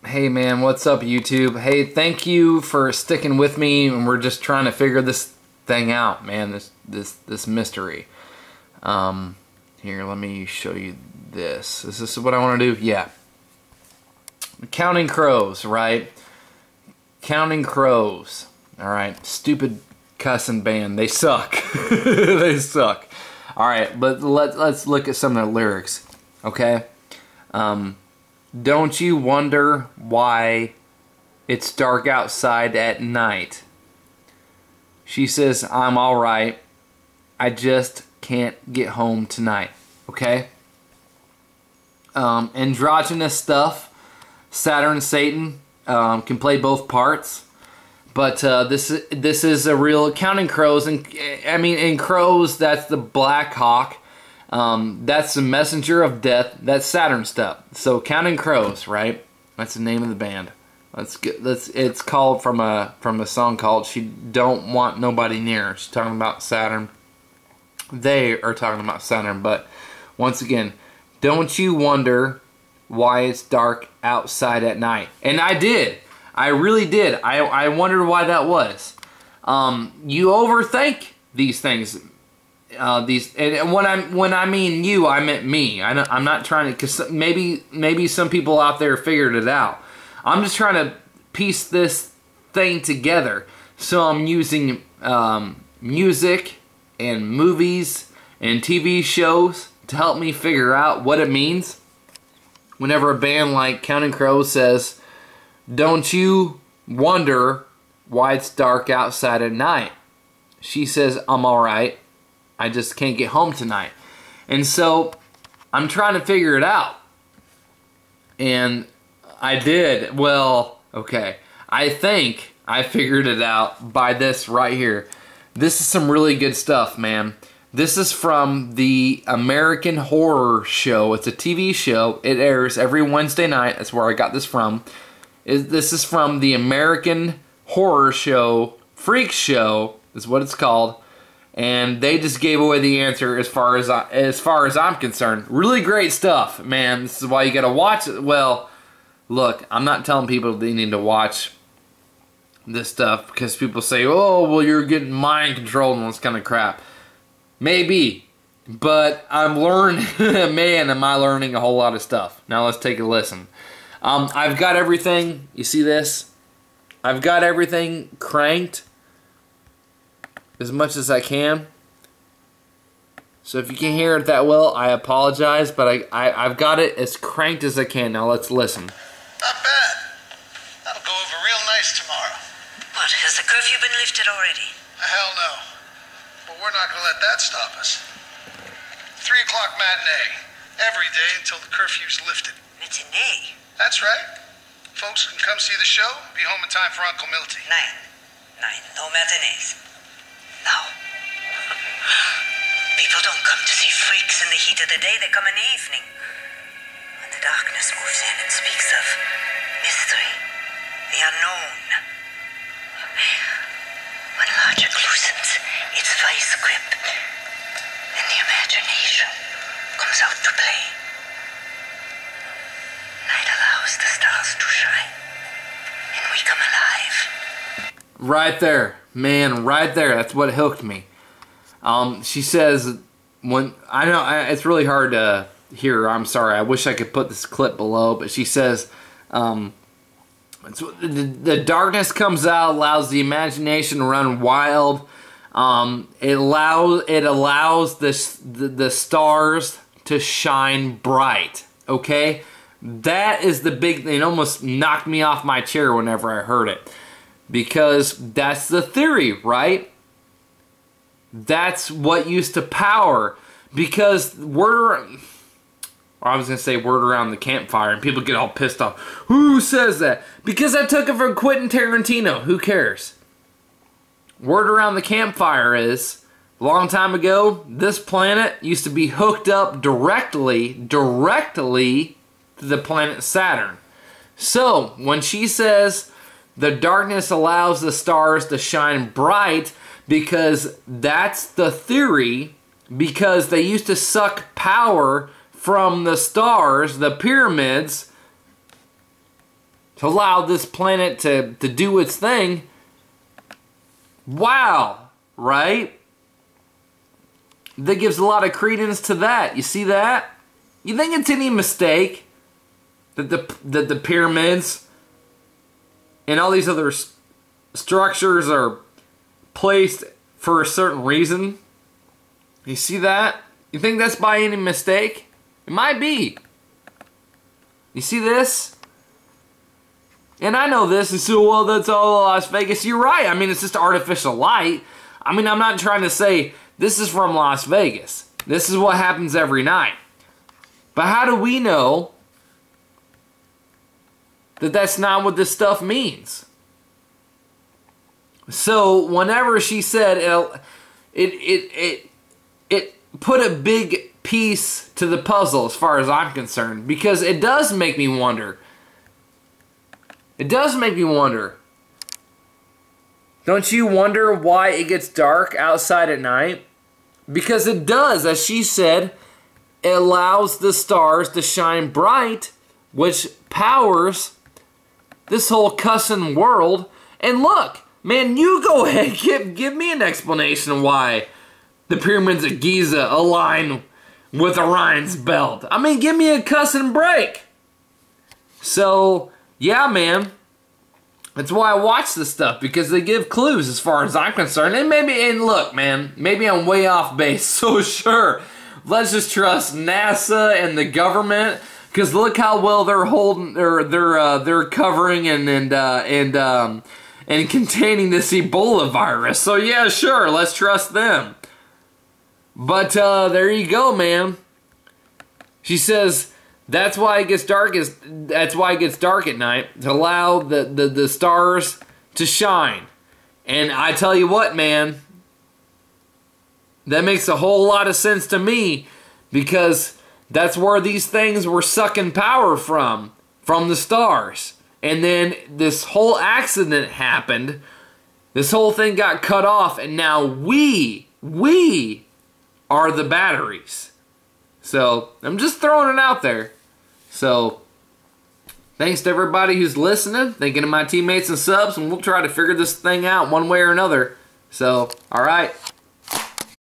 Hey man, what's up YouTube? Hey, thank you for sticking with me, and we're just trying to figure this thing out, man. This mystery. Here, let me show you this. Is this what I want to do? Yeah. Counting Crows, right? Counting Crows. All right, stupid cussing band. They suck. They suck. All right, but let's look at some of the lyrics. Okay. Don't you wonder why it's dark outside at night? She says, I'm alright. I just can't get home tonight. Okay? Androgynous stuff. Saturn, Satan can play both parts. But this is a real Counting Crows. And I mean, in Crows, that's the Black Hawk. That's the Messenger of Death. That's Saturn stuff. So Counting Crows, right? That's the name of the band. It's called from a song called "She Don't Want Nobody Near." She's talking about Saturn. They are talking about Saturn. But once again, don't you wonder why it's dark outside at night? And I did. I really did. I wondered why that was. You overthink these things. And when I mean you, I meant me. I'm not trying to, because maybe some people out there figured it out. I'm just trying to piece this thing together. So I'm using music and movies and TV shows to help me figure out what it means. Whenever a band like Counting Crows says, "Don't you wonder why it's dark outside at night?" She says, "I'm alright. I just can't get home tonight." And so I'm trying to figure it out. And I did. Well, okay. I think I figured it out by this right here. This is some really good stuff, man. This is from the American Horror Show. It's a TV show. It airs every Wednesday night. That's where I got this from. This is from the American Horror Show. Freak Show is what it's called. And they just gave away the answer as far as I'm concerned. Really great stuff, man. This is why you gotta watch it. Well, look, I'm not telling people they need to watch this stuff because people say, "Oh, well, you're getting mind controlled and this kind of crap." Maybe, but I'm learning. Man, am I learning a whole lot of stuff. Now let's take a listen. I've got everything. You see this? I've got everything cranked as much as I can. So if you can't hear it that well, I apologize, but I've got it as cranked as I can. Now let's listen. Not bad. That'll go over real nice tomorrow. What, has the curfew been lifted already? Hell no. But we're not going to let that stop us. 3 o'clock matinee. Every day until the curfew's lifted. Matinee? That's right. Folks can come see the show, be home in time for Uncle Milty. 9. No matinees. No. People don't come to see freaks in the heat of the day, they come in the evening. When the darkness moves in and speaks of mystery, the unknown. When logic loosens its vice grip, and the imagination comes out to play. Night allows the stars to shine, and we come alive. Right there, man, right there. That's what hooked me. She says, when I know it's really hard to hear. I'm sorry. I wish I could put this clip below, but she says, the darkness comes out, allows the imagination to run wild. It allows the stars to shine bright. Okay, that is the big thing. It almost knocked me off my chair whenever I heard it. Because that's the theory, right? That's what used to power. Because I was going to say word around the campfire, and people get all pissed off. Who says that? Because I took it from Quentin Tarantino. Who cares? Word around the campfire is, a long time ago, this planet used to be hooked up directly to the planet Saturn. So, when she says the darkness allows the stars to shine bright, because that's the theory, because they used to suck power from the stars, the pyramids, to allow this planet to do its thing. Wow, right? That gives a lot of credence to that. You see that? You think it's any mistake that the pyramids and all these other structures are placed for a certain reason? You see that? You think that's by any mistake? It might be. You see this? And I know this is so, well, that's all Las Vegas. You're right. I mean, it's just artificial light. I mean, I'm not trying to say this is from Las Vegas. This is what happens every night. But how do we know that that's not what this stuff means? So whenever she said it put a big piece to the puzzle as far as I'm concerned, because it does make me wonder. It does make me wonder. Don't you wonder why it gets dark outside at night? Because it does, as she said, it allows the stars to shine bright, which powers this whole cussing world. And look, man, you go ahead, give me an explanation why the pyramids of Giza align with Orion's belt. I mean, give me a cussing break. So, yeah, man. That's why I watch this stuff, because they give clues as far as I'm concerned. And look, man, maybe I'm way off base. So sure, let's just trust NASA and the government, because look how well they're holding, they're covering and containing this Ebola virus. So yeah, sure, let's trust them. But there you go, man. She says that's why it gets dark. That's why it gets dark at night, to allow the stars to shine. And I tell you what, man, that makes a whole lot of sense to me, because that's where these things were sucking power from the stars. And then this whole accident happened. This whole thing got cut off, and now we are the batteries. So, I'm just throwing it out there. So, thanks to everybody who's listening. Thinking of my teammates and subs, and we'll try to figure this thing out one way or another. So, alright.